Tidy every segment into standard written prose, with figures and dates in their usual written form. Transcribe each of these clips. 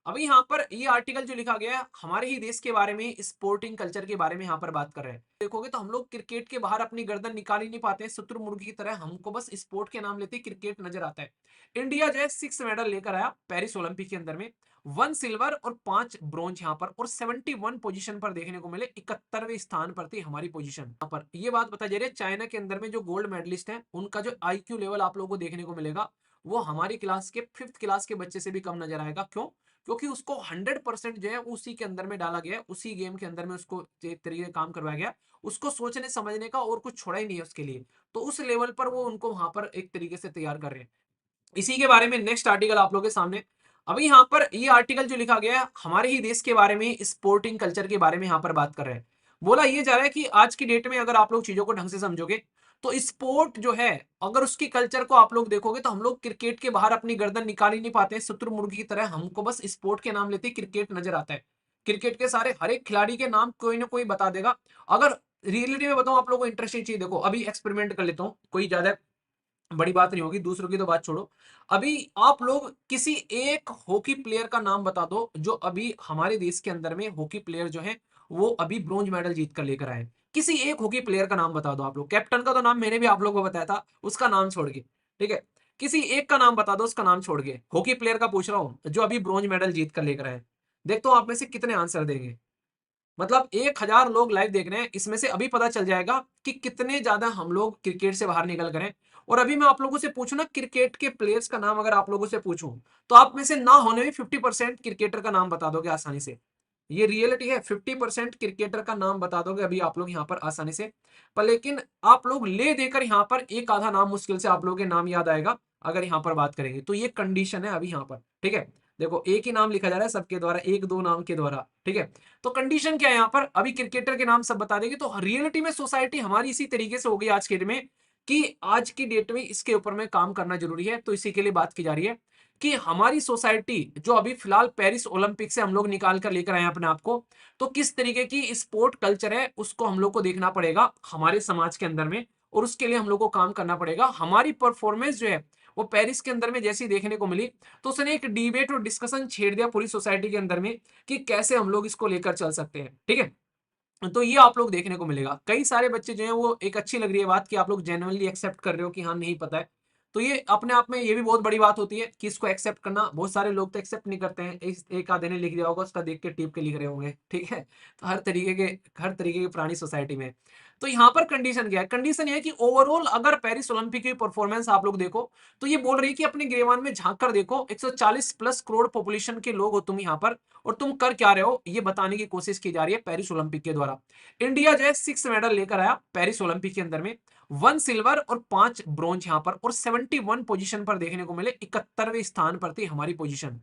अभी यहाँ पर ये आर्टिकल जो लिखा गया है हमारे ही देश के बारे में, स्पोर्टिंग कल्चर के बारे में यहाँ पर बात कर रहे हैं। देखोगे तो हम लोग क्रिकेट के बाहर अपनी गर्दन निकाल ही नहीं पाते हैं, शुतुरमुर्ग की तरह हमको बस स्पोर्ट के नाम लेते क्रिकेट नजर आता है। इंडिया जो है 6 मेडल लेकर आया पेरिस ओलंपिक के अंदर में, 1 सिल्वर और 5 ब्रॉन्ज यहाँ पर, और 71 पोजीशन पर देखने को मिले, 71वें स्थान पर थी हमारी पोजीशन। यहाँ पर ये बात बताई जा रही है चाइना के अंदर में जो गोल्ड मेडलिस्ट है उनका जो IQ लेवल आप लोगों को देखने को मिलेगा वो हमारी क्लास के 5th क्लास के बच्चे से भी कम नजर आएगा। क्यों? क्योंकि उसको 100% जो है उसी के अंदर में डाला गया है, उसी गेम के अंदर में उसको एक तरीके से काम करवाया गया, उसको सोचने समझने का और कुछ छोड़ा ही नहीं है उसके लिए। तो उस लेवल पर वो उनको वहां पर एक तरीके से तैयार कर रहे हैं। इसी के बारे में नेक्स्ट आर्टिकल आप लोगों के सामने। अभी यहाँ पर ये आर्टिकल जो लिखा गया है हमारे ही देश के बारे में, स्पोर्टिंग कल्चर के बारे में यहाँ पर बात कर रहे हैं। बोला ये जा रहा है कि आज की डेट में अगर आप लोग चीजों को ढंग से समझोगे तो स्पोर्ट जो है, अगर उसकी कल्चर को आप लोग देखोगे तो हम लोग क्रिकेट के बाहर अपनी गर्दन निकाल ही नहीं पाते हैं, शुतुरमुर्ग की तरह हमको बस स्पोर्ट के नाम लेते क्रिकेट नजर आता है। क्रिकेट के सारे हर एक खिलाड़ी के नाम कोई ना कोई बता देगा। अगर रियलिटी में बताऊं आप लोगों को इंटरेस्टिंग चीज, देखो अभी एक्सपेरिमेंट कर लेता हूँ, कोई ज्यादा बड़ी बात नहीं होगी, दूसरों की तो बात छोड़ो। अभी आप लोग किसी एक हॉकी प्लेयर का नाम बता दो जो अभी हमारे देश के अंदर में हॉकी प्लेयर जो है वो अभी ब्रॉन्ज मेडल जीत कर लेकर आए। किसी एक हॉकी प्लेयर का नाम बता दो आप लोग। कैप्टन का तो नाम मैंने भी आप लोगों को बताया था, उसका नाम छोड़ के, ठीक है। किसी एक का नाम बता दो, उसका नाम छोड़ के, हॉकी प्लेयर का पूछ रहा हूं जो अभी ब्रॉन्ज मेडल जीत कर लेकर आए। देखते हो आप में से कितने आंसर देंगे। मतलब 1000 लोग लाइव देख रहे हैं, इसमें से अभी पता चल जाएगा कि कितने ज्यादा हम लोग क्रिकेट से बाहर निकल गए हैं। और अभी मैं आप लोगों से पूछूं ना क्रिकेट के प्लेयर्स का नाम, अगर आप लोगों से पूछूं तो आप में से ना होने में 50% क्रिकेटर का नाम बता दोगे आसानी से। ये रियलिटी है, 50% क्रिकेटर का नाम बता दोगे अभी आप लोग यहाँ पर आसानी से। पर लेकिन आप लोग ले देकर यहाँ पर एक आधा नाम मुश्किल से आप लोगों के नाम याद आएगा अगर यहाँ पर बात करेंगे तो। ये कंडीशन है अभी यहाँ पर, ठीक है। देखो एक ही नाम लिखा जा रहा है सबके द्वारा, एक दो नाम के द्वारा, ठीक है। तो कंडीशन क्या है यहाँ पर, अभी क्रिकेटर के नाम सब बता देंगे तो रियलिटी में सोसाइटी हमारी इसी तरीके से होगी आज के डेट में कि आज की डेट में इसके ऊपर में काम करना जरूरी है। तो इसी के लिए बात की जा रही है कि हमारी सोसाइटी जो अभी फिलहाल पेरिस ओलंपिक से हम लोग निकाल कर लेकर आए अपने आप को, तो किस तरीके की स्पोर्ट कल्चर है उसको हम लोग को देखना पड़ेगा हमारे समाज के अंदर में। और उसके लिए हम लोग को काम करना पड़ेगा। हमारी परफॉर्मेंस जो है वो पेरिस के अंदर में जैसी देखने को मिली तो उसने एक डिबेट और डिस्कशन छेड़ दिया पूरी सोसाइटी के अंदर में कि कैसे हम लोग इसको लेकर चल सकते हैं, ठीक है। तो ये आप लोग देखने को मिलेगा। कई सारे बच्चे जो हैं वो, एक अच्छी लग रही है बात कि आप लोग जेन्युइनली एक्सेप्ट कर रहे हो कि हाँ नहीं पता है। तो ये अपने आप में ये भी बहुत बड़ी बात होती है कि इसको एक्सेप्ट करना। बहुत सारे लोग तो एक्सेप्ट नहीं करते हैं, एक आधे ने लिख दिया होगा उसका देख के टिप के लिख रहे होंगे, ठीक है। तो हर तरीके के प्राणी सोसाइटी में। तो यहाँ पर कंडीशन क्या है, कंडीशन ये है कि ओवरऑल अगर पेरिस ओलंपिक की परफॉर्मेंस आप लोग देखो तो ये बोल रही है कि अपने गिरेवान में झांक कर देखो, 140 प्लस करोड़ पॉपुलेशन के लोग हो तुम यहाँ पर, और तुम कर क्या रहे हो ये बताने की कोशिश की जा रही है पेरिस ओलंपिक के द्वारा। इंडिया जो है 6 मेडल लेकर आया पेरिस ओलंपिक के अंदर में, 1 सिल्वर और 5 ब्रॉन्ज यहाँ पर, और 71 पोजीशन पर देखने को मिले, 71वें स्थान पर थी हमारी पोजीशन।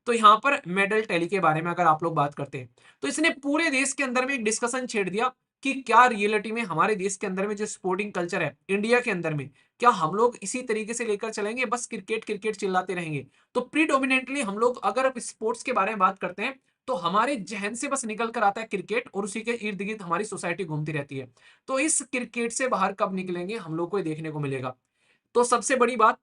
तो यहाँ पर मेडल टैली के बारे में अगर आप लोग बात करते हैं तो इसने पूरे देश के अंदर में एक डिस्कशन छेड़ दिया कि क्या रियलिटी में हमारे देश के अंदर में जो स्पोर्टिंग कल्चर है इंडिया के अंदर में, क्या हम लोग इसी तरीके से लेकर चलेंगे, बस क्रिकेट क्रिकेट चिल्लाते रहेंगे। तो प्रीडोमिनेंटली हम लोग अगर स्पोर्ट्स के बारे में बात करते हैं तो हमारे जहन से बस निकल कर आता है क्रिकेट, और उसी के इर्द गिर्द हमारी सोसाइटी घूमती रहती है। तो इस क्रिकेट से बाहर कब निकलेंगे हम लोग को ये देखने को मिलेगा। तो सबसे बड़ी बात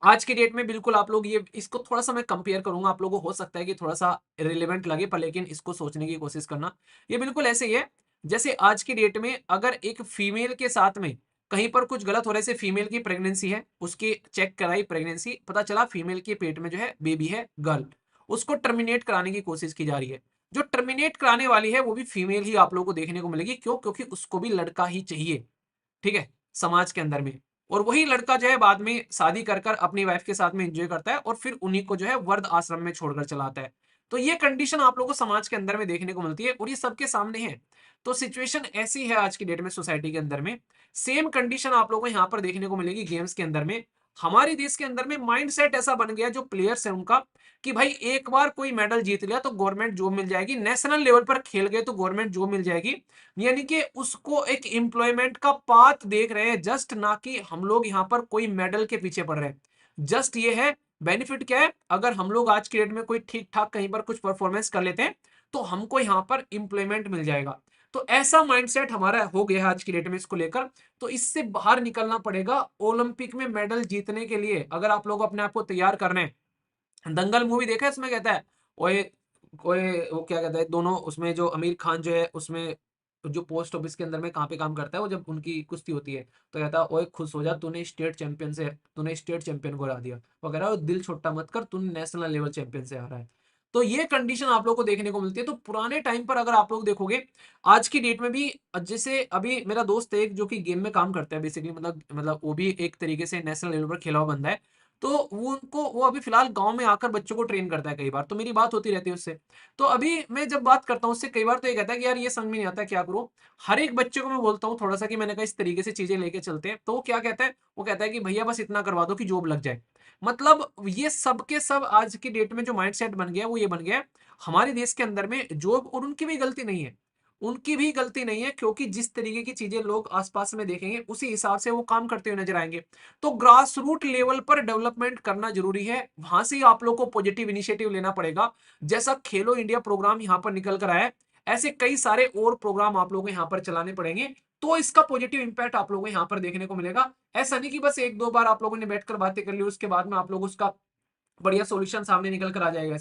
आज की डेट में, बिल्कुल आप लोग ये इसको थोड़ा सा मैं कंपेयर करूंगा, आप लोगों को हो सकता है कि थोड़ा सा रिलेवेंट लगे पर लेकिन इसको सोचने की कोशिश करना। ये बिल्कुल ऐसे ही है जैसे आज की डेट में अगर एक फीमेल के साथ में कहीं पर कुछ गलत हो रहा है, से फीमेल की प्रेगनेंसी है, उसकी चेक कराई प्रेगनेंसी, पता चला फीमेल के पेट में जो है बेबी है गर्ल, उसको टर्मिनेट कराने की कोशिश की जा रही है। जो टर्मिनेट कराने वाली है वो भी फीमेल ही आप लोगों को देखने को मिलेगी। क्यों? क्योंकि उसको भी लड़का ही चाहिए, ठीक है, समाज के अंदर में। और वही लड़का जो है बाद में शादी कर कर अपनी वाइफ के साथ में एंजॉय करता है और फिर उन्हीं को जो है वर्ध आश्रम में छोड़कर चला आता है। तो ये कंडीशन आप लोगों को समाज के अंदर में देखने को मिलती है और ये सबके सामने है। तो सिचुएशन ऐसी है आज की डेट में सोसाइटी के अंदर में। सेम कंडीशन आप लोगों को यहाँ पर देखने को मिलेगी गेम्स के अंदर में। हमारे देश के अंदर में माइंडसेट ऐसा बन गया जो प्लेयर्स है उनका कि भाई एक बार कोई मेडल जीत लिया तो गवर्नमेंट जॉब मिल जाएगी, नेशनल लेवल पर खेल गए तो गवर्नमेंट जॉब मिल जाएगी। यानी कि उसको एक एम्प्लॉयमेंट का पाथ देख रहे हैं जस्ट, ना कि हम लोग यहाँ पर कोई मेडल के पीछे पड़ रहे हैं। जस्ट ये है बेनिफिट क्या है, अगर हम लोग आज की डेट में कोई ठीक ठाक कहीं पर कुछ परफॉर्मेंस कर लेते हैं तो हमको यहाँ पर एम्प्लॉयमेंट मिल जाएगा। तो ऐसा माइंडसेट हमारा हो गया है आज की डेट में इसको लेकर। तो इससे बाहर निकलना पड़ेगा। ओलंपिक में मेडल जीतने के लिए अगर आप लोग अपने आप को तैयार कर रहे हैं, दंगल मूवी देखा है, इसमें कहता है ओए कोई वो क्या कहता है, दोनों उसमें जो आमिर खान जो है उसमें जो पोस्ट ऑफिस के अंदर में कहाँ पे काम करता है, वो जब उनकी कुश्ती होती है तो कहता है ओए खुश हो जा, तूने स्टेट चैंपियन को हरा दिया। वो कह रहा है दिल छोटा मत कर, तूने नेशनल लेवल चैंपियन से हारा है। तो ये कंडीशन आप लोग को देखने को मिलती है। तो पुराने टाइम पर अगर आप लोग देखोगे, आज की डेट में भी, जैसे अभी मेरा दोस्त है एक जो कि गेम में काम करता है बेसिकली, मतलब वो भी एक तरीके से नेशनल लेवल पर खेला हुआ बंदा है। तो वो अभी फिलहाल गांव में आकर बच्चों को ट्रेन करता है कई बार, तो मेरी बात होती रहती है उससे। तो अभी मैं जब बात करता हूँ उससे कई बार, तो ये कहता है कि यार ये समझ में नहीं आता क्या करूँ। हर एक बच्चे को मैं बोलता हूँ थोड़ा सा कि मैंने कहा इस तरीके से चीजें लेके चलते हैं, तो वो क्या कहता है, वो कहता है कि भैया बस इतना करवा दो कि जॉब लग जाए। मतलब ये सब के सब आज की डेट में जो माइंडसेट बन गया है वो ये बन गया है। हमारे देश के अंदर में जॉब, और उनकी भी गलती नहीं है, उनकी भी गलती नहीं है, क्योंकि जिस तरीके की चीजें लोग आसपास में देखेंगे उसी हिसाब से वो काम करते हुए नजर आएंगे। तो ग्रास रूट लेवल पर डेवलपमेंट करना जरूरी है, वहां से ही आप लोग को पॉजिटिव इनिशिएटिव लेना पड़ेगा। जैसा खेलो इंडिया प्रोग्राम यहाँ पर निकल कर आया है, ऐसे कई सारे और प्रोग्राम आप लोगों को यहाँ पर चलाने पड़ेंगे, तो इसका पॉजिटिव इंपैक्ट आप लोगों को यहाँ पर देखने को मिलेगा। ऐसा नहीं कि बस एक दो बार आप लोगों ने बैठकर बातें कर ली उसके बाद में आप लोग उसका बढ़िया सॉल्यूशन सामने निकल कर आ जाएगा,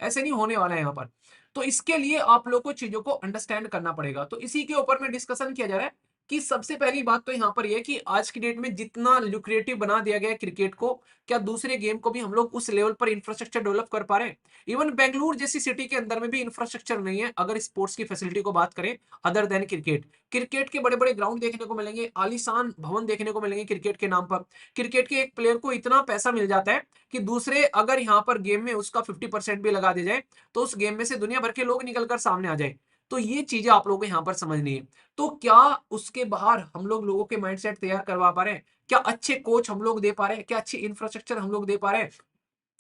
ऐसे नहीं होने वाला है यहाँ पर। तो इसके लिए आप लोग को चीजों को अंडरस्टैंड करना पड़ेगा। तो इसी के ऊपर में डिस्कशन किया जा रहा है कि सबसे पहली बात तो यहाँ पर यह है कि आज की डेट में जितना ल्यूक्रेटिव बना दिया गया है क्रिकेट को, क्या दूसरे गेम को भी हम लोग उस लेवल पर इंफ्रास्ट्रक्चर डेवलप कर पा रहे हैं? इवन बेंगलुरु जैसी सिटी के अंदर में भी इंफ्रास्ट्रक्चर नहीं है अगर स्पोर्ट्स की फैसिलिटी को बात करें, अदर देन क्रिकेट। क्रिकेट के बड़े बड़े ग्राउंड देखने को मिलेंगे, आलीशान भवन देखने को मिलेंगे क्रिकेट के नाम पर। क्रिकेट के एक प्लेयर को इतना पैसा मिल जाता है कि दूसरे अगर यहाँ पर गेम में उसका 50% भी लगा दिया जाए, तो उस गेम में से दुनिया भर के लोग निकल कर सामने आ जाए। तो ये चीजें आप लोगों को यहाँ पर समझनी है। तो क्या उसके बाहर हम लोग लोगों के माइंडसेट तैयार करवा पा रहे हैं? क्या अच्छे कोच हम लोग दे पा रहे हैं? क्या अच्छी इंफ्रास्ट्रक्चर हम लोग दे पा रहे हैं?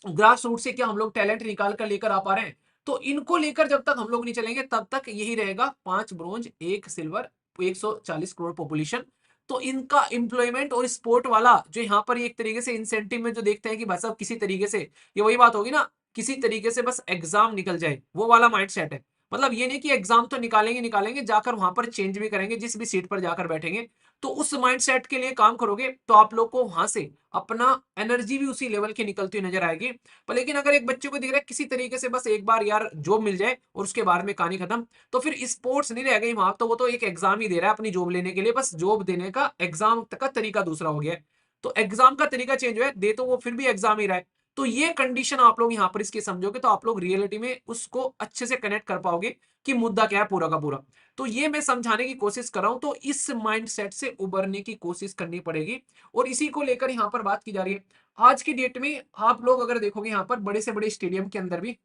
ग्रास रूट से क्या हम लोग टैलेंट निकाल कर लेकर आ पा रहे हैं? तो इनको लेकर जब तक हम लोग नहीं चलेंगे तब तक यही रहेगा, 5 ब्रोंज 1 सिल्वर, 140 करोड़ पॉपुलेशन। तो इनका एम्प्लॉयमेंट और स्पोर्ट वाला जो यहाँ पर एक तरीके से इंसेंटिव में जो देखते हैं कि भाई साहब किसी तरीके से, ये वही बात होगी ना, किसी तरीके से बस एग्जाम निकल जाए, वो वाला माइंडसेट है। मतलब ये नहीं कि एग्जाम तो निकालेंगे निकालेंगे, जाकर वहां पर चेंज भी करेंगे जिस भी सीट पर जाकर बैठेंगे। तो उस माइंडसेट के लिए काम करोगे तो आप लोग को वहां से अपना एनर्जी भी उसी लेवल की निकलती हुई नजर आएगी। पर लेकिन अगर एक बच्चे को दिख रहा है किसी तरीके से बस एक बार यार जॉब मिल जाए और उसके बाद में कहानी खत्म, तो फिर स्पोर्ट्स नहीं रह गई वहां, तो वो तो एक एग्जाम ही दे रहा है अपनी जॉब लेने के लिए, बस जॉब देने का एग्जाम का तरीका दूसरा हो गया है। तो एग्जाम का तरीका चेंज हुआ है, दे तो वो फिर भी एग्जाम ही रहा है। तो ये कंडीशन आप लोग यहाँ पर इसकी समझोगे तो आप लोग रियलिटी में उसको अच्छे से कनेक्ट कर पाओगे कि मुद्दा क्या है पूरा का पूरा। तो ये मैं समझाने की कोशिश कर रहा हूं, तो इस माइंडसेट से उबरने की कोशिश करनी पड़ेगी, और इसी को लेकर यहाँ पर बात की जा रही है। आज की डेट में आप लोग अगर देखोगे यहाँ पर बड़े से बड़े स्टेडियम के अंदर भी,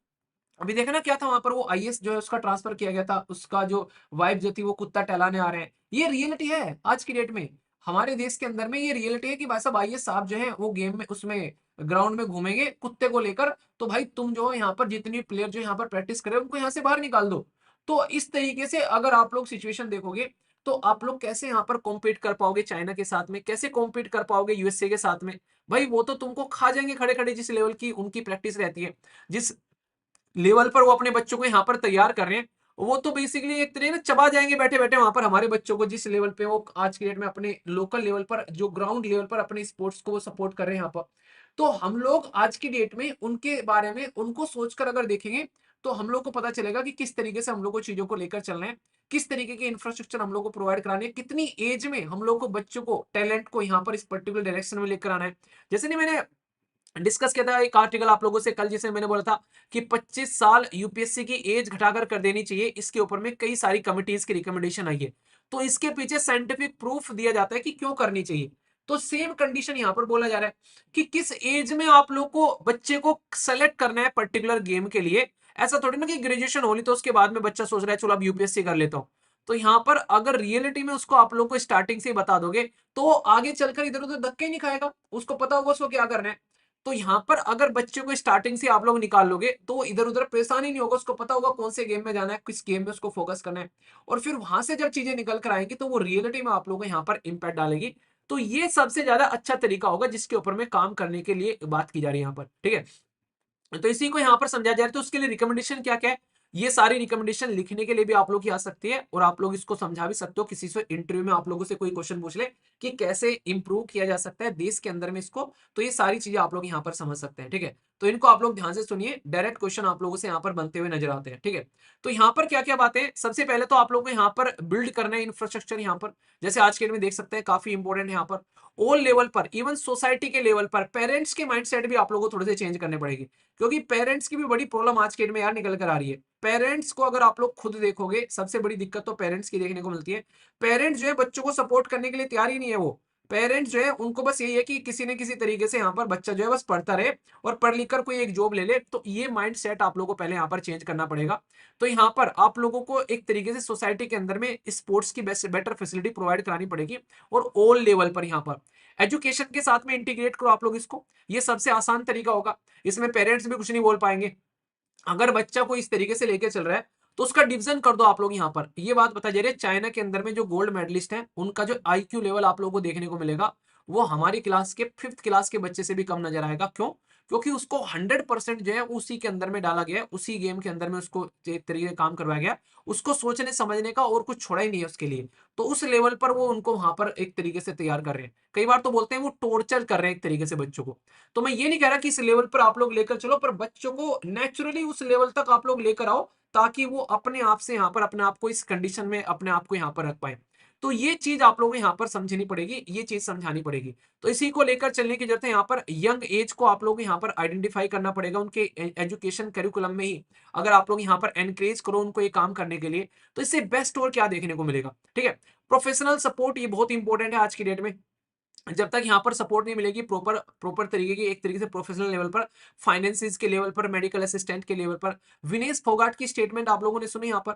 अभी देखा ना क्या था वहां पर, वो आईएएस जो है उसका ट्रांसफर किया गया था, उसका जो वाइफ जो थी वो कुत्ता टहलाने आ रहे हैं। ये रियलिटी है आज की डेट में, हमारे देश के अंदर में ये रियलिटी है कि भाई साहब आईएएस साहब जो है वो गेम में उसमें ग्राउंड में घूमेंगे कुत्ते को लेकर। तो भाई तुम जो यहाँ पर जितनी प्लेयर जो यहाँ पर प्रैक्टिस करे उनको यहाँ से बाहर निकाल दो। तो इस तरीके से अगर आप लोग सिचुएशन देखोगे, तो आप लोग कैसे यहाँ पर कॉम्पीट कर पाओगे चाइना के साथ में, कैसे कॉम्पीट कर पाओगे यूएसए के साथ में? भाई वो तो तुमको खा जाएंगे खड़े खड़े, जिस लेवल की उनकी प्रैक्टिस रहती है, जिस लेवल पर वो अपने बच्चों को यहाँ पर तैयार कर रहे हैं, वो तो बेसिकली एक तरीके ना चबा जाएंगे बैठे बैठे वहां पर हमारे बच्चों को, जिस लेवल पे वो आज की डेट में अपने लोकल लेवल पर जो ग्राउंड लेवल पर अपने स्पोर्ट्स को सपोर्ट कर रहे हैं यहाँ पर। तो हम लोग आज की डेट में उनके बारे में उनको सोचकर अगर देखेंगे, तो हम लोग को पता चलेगा कि किस तरीके से हम लोग को चीजों को लेकर चलना है, किस तरीके के इंफ्रास्ट्रक्चर हम लोग को प्रोवाइड कराने है, कितनी एज में हम लोग को बच्चों को टैलेंट को यहाँ पर इस पर्टिकुलर डायरेक्शन में लेकर आना है। जैसे नहीं मैंने डिस्कस किया था एक आर्टिकल आप लोगों से कल, जिसे मैंने बोला था कि 25 साल यूपीएससी की एज घटाकर कर देनी चाहिए, इसके ऊपर में कई सारी कमिटीज की रिकमेंडेशन आई है। तो इसके पीछे साइंटिफिक प्रूफ दिया जाता है कि क्यों करनी चाहिए। तो सेम कंडीशन यहां पर बोला जा रहा है कि किस एज में आप लोग को बच्चे को सेलेक्ट करना है पर्टिकुलर गेम के लिए। ऐसा थोड़ी ना कि ग्रेजुएशन होली तो उसके बाद में बच्चा सोच रहा है चलो अब यूपीएससी कर लेता हूं। तो यहाँ पर अगर रियलिटी में उसको आप लोग को स्टार्टिंग से ही बता दोगे, तो आगे चलकर इधर उधर धक्के नहीं खाएगा, उसको पता होगा उसको क्या करना है। तो यहाँ पर अगर बच्चे को स्टार्टिंग से आप लोग निकाल लोगे, तो वो इधर उधर परेशान ही नहीं होगा, उसको पता होगा कौन से गेम में जाना है, किस गेम में उसको फोकस करना है। और फिर वहां से जब चीजें निकल कर आएंगी, तो वो रियलिटी में आप लोगों को यहाँ पर इम्पैक्ट डालेगी। तो ये सबसे ज्यादा अच्छा तरीका होगा जिसके ऊपर में काम करने के लिए बात की जा रही है यहाँ पर, ठीक है। तो इसी को यहाँ पर समझा जा रहा है, तो उसके लिए रिकमेंडेशन क्या क्या है? ये सारी रिकमेंडेशन लिखने के लिए भी आप लोग की आ सकती है और आप लोग इसको समझा भी सकते हो किसी से इंटरव्यू में आप लोगों से कोई क्वेश्चन पूछ ले कि कैसे इंप्रूव किया जा सकता है देश के अंदर में इसको, तो ये सारी चीजें आप लोग यहाँ पर समझ सकते हैं। ठीक है, तो इनको आप लोग ध्यान से सुनिए, डायरेक्ट क्वेश्चन आप लोगों से यहाँ पर बनते हुए नजर आते हैं। ठीक है, तो यहाँ पर क्या क्या बातें, सबसे पहले तो आप लोग को यहाँ पर बिल्ड करना है इंफ्रास्ट्रक्चर। यहाँ पर जैसे आज के डेट में देख सकते हैं काफी इंपॉर्टेंट है यहाँ पर ऑल लेवल पर, इवन सोसाइटी के लेवल पर पेरेंट्स के माइंडसेट भी आप लोगों को थोड़े से चेंज करने पड़ेगी, क्योंकि पेरेंट्स की भी बड़ी प्रॉब्लम आज के डेट में यार निकल कर आ रही है। पेरेंट्स को अगर आप लोग खुद देखोगे, सबसे बड़ी दिक्कत तो पेरेंट्स की देखने को मिलती है। पेरेंट्स जो है बच्चों को सपोर्ट करने के लिए तैयार ही नहीं है। वो पेरेंट्स जो है उनको बस यही है कि किसी न किसी तरीके से यहाँ पर बच्चा जो है बस पढ़ता रहे और पढ़ लिख कर कोई एक जॉब ले ले। तो ये माइंड सेट आप लोगों को पहले यहाँ पर चेंज करना पड़ेगा। तो यहाँ पर आप लोगों को एक तरीके से सोसाइटी के अंदर में स्पोर्ट्स की बेस्ट बेटर फैसिलिटी प्रोवाइड करानी पड़ेगी और ऑल लेवल पर यहाँ पर एजुकेशन के साथ में इंटीग्रेट करो आप लोग इसको। ये सबसे आसान तरीका होगा, इसमें पेरेंट्स भी कुछ नहीं बोल पाएंगे। अगर बच्चा को इस तरीके से लेके चल रहा है तो उसका डिवीजन कर दो आप लोग। यहाँ पर ये बात बताई जा रही है, चाइना के अंदर में जो गोल्ड मेडलिस्ट हैं उनका जो आईक्यू लेवल आप लोगों को देखने को मिलेगा वो हमारी क्लास के 5th क्लास के बच्चे से भी कम नजर आएगा। क्यों? क्योंकि उसको 100% जो है उसी के अंदर में डाला गया है, उसी गेम के अंदर में उसको एक तरीके से काम करवाया गया है। उसको सोचने समझने का और कुछ छोड़ा ही नहीं है उसके लिए। तो उस लेवल पर वो उनको वहां पर एक तरीके से तैयार कर रहे हैं। कई बार तो बोलते हैं वो टॉर्चर कर रहे हैं एक तरीके से बच्चों को। तो मैं ये नहीं कह रहा कि इस लेवल पर आप लोग लेकर चलो, पर बच्चों को नेचुरली उस लेवल तक आप लोग लेकर आओ ताकि वो अपने आप से यहाँ पर अपने आप को इस कंडीशन में अपने आप को यहाँ पर रख पाए। तो ये चीज आप लोगों को यहाँ पर समझनी पड़ेगी, ये चीज समझानी पड़ेगी। तो इसी को लेकर चलने की जरूरत है। यहाँ पर यंग एज को आप लोग को यहाँ पर आइडेंटिफाई करना पड़ेगा उनके एजुकेशन करिकुलम में ही। अगर आप लोग यहाँ पर एनकरेज करो उनको ये काम करने के लिए तो इससे बेस्ट और क्या देखने को मिलेगा। ठीक है, प्रोफेशनल सपोर्ट ये बहुत इंपॉर्टेंट है आज की डेट में। जब तक यहाँ पर सपोर्ट नहीं मिलेगी प्रॉपर प्रॉपर तरीके की, एक तरीके से प्रोफेशनल लेवल पर, फाइनेंसिस के लेवल पर, मेडिकल असिस्टेंट के लेवल पर, विनेश फोगाट की स्टेटमेंट आप लोगों ने सुनी यहाँ पर।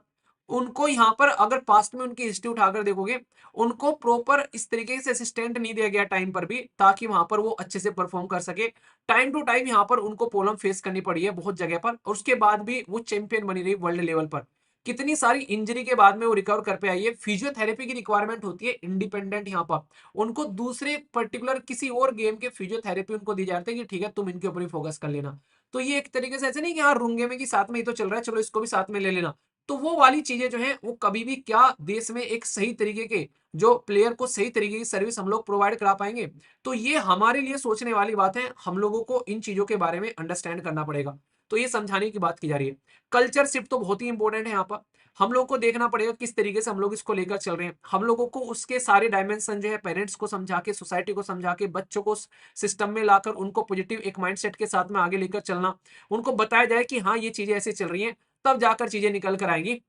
उनको यहाँ पर अगर पास्ट में उनकी हिस्ट्री उठाकर देखोगे, उनको प्रॉपर इस तरीके से असिस्टेंट नहीं दिया गया टाइम पर भी ताकि वहां पर वो अच्छे से परफॉर्म कर सके। टाइम टू टाइम यहाँ पर उनको प्रॉब्लम फेस करनी पड़ी है बहुत जगह पर, और उसके बाद भी वो चैंपियन बनी रही वर्ल्ड लेवल पर। कितनी सारी इंजरी के बाद में वो रिकवर कर पे आई है। फिजियोथेरेपी की रिक्वायरमेंट होती है इंडिपेंडेंट यहाँ पर, उनको दूसरे पर्टिकुलर किसी और गेम के फिजियोथेरेपी उनको दी जाती है कि ठीक है तुम इनके ऊपर ही फोकस कर लेना। तो ये एक तरीके से ऐसे नहीं कि हाँ रूंगे में कि साथ में ही तो चल रहा है चलो इसको भी साथ में ले लेना। तो वो वाली चीजें जो है वो कभी भी क्या देश में एक सही तरीके के जो प्लेयर को सही तरीके की सर्विस हम लोग प्रोवाइड करा पाएंगे। तो ये हमारे लिए सोचने वाली बात है, हम लोगों को इन चीजों के बारे में अंडरस्टैंड करना पड़ेगा। तो ये समझाने की बात की जा रही है। कल्चर शिफ्ट तो बहुत ही इंपॉर्टेंट है यहाँ पर। हम लोग को देखना पड़ेगा किस तरीके से हम लोग इसको लेकर चल रहे हैं। हम लोगों को उसके सारे डायमेंशन जो है पेरेंट्स को समझा के, सोसाइटी को समझा के, बच्चों को सिस्टम में लाकर उनको पॉजिटिव एक माइंडसेट के साथ में आगे लेकर चलना। उनको बताया जाए कि हाँ ये चीजें ऐसे चल रही हैं, तब जाकर चीजें निकल कर आएंगी।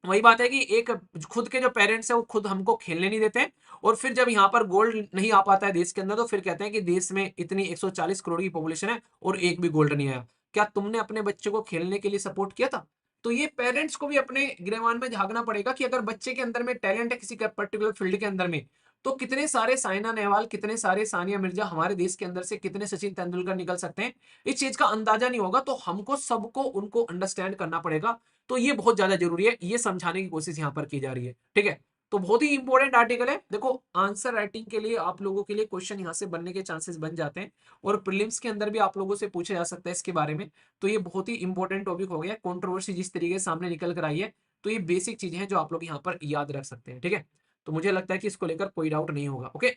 वही बात है कि एक खुद के जो पेरेंट्स हैं वो खुद हमको खेलने नहीं देते हैं, और फिर जब यहाँ पर गोल्ड नहीं आ पाता है देश के अंदर तो फिर कहते हैं कि देश में इतनी 140 करोड़ की पॉपुलेशन है और एक भी गोल्ड नहीं आया। क्या तुमने अपने बच्चे को खेलने के लिए सपोर्ट किया था? तो ये पेरेंट्स को भी अपने गिरबान में झांकना पड़ेगा कि अगर बच्चे के अंदर में टैलेंट है किसी पर्टिकुलर फील्ड के अंदर में, तो कितने सारे साइना नेहवाल, कितने सारे सानिया मिर्जा हमारे देश के अंदर से, कितने सचिन तेंदुलकर निकल सकते हैं। इस चीज का अंदाजा नहीं होगा, तो हमको सबको उनको अंडरस्टैंड करना पड़ेगा। तो ये बहुत ज्यादा जरूरी है, ये समझाने की कोशिश यहाँ पर की जा रही है। ठीक है, तो बहुत ही इंपॉर्टेंट आर्टिकल है। देखो आंसर राइटिंग के लिए आप लोगों के लिए क्वेश्चन यहाँ से बनने के चांसेस बन जाते हैं, और प्रीलिम्स के अंदर भी आप लोगों से पूछा जा सकता है इसके बारे में। तो ये बहुत ही इंपॉर्टेंट टॉपिक हो गया, कंट्रोवर्सी जिस तरीके से सामने निकल कर आई है। तो ये बेसिक चीजें हैं जो आप लोग यहाँ पर याद रख सकते हैं। ठीक है, तो मुझे लगता है कि इसको लेकर कोई डाउट नहीं होगा। ओके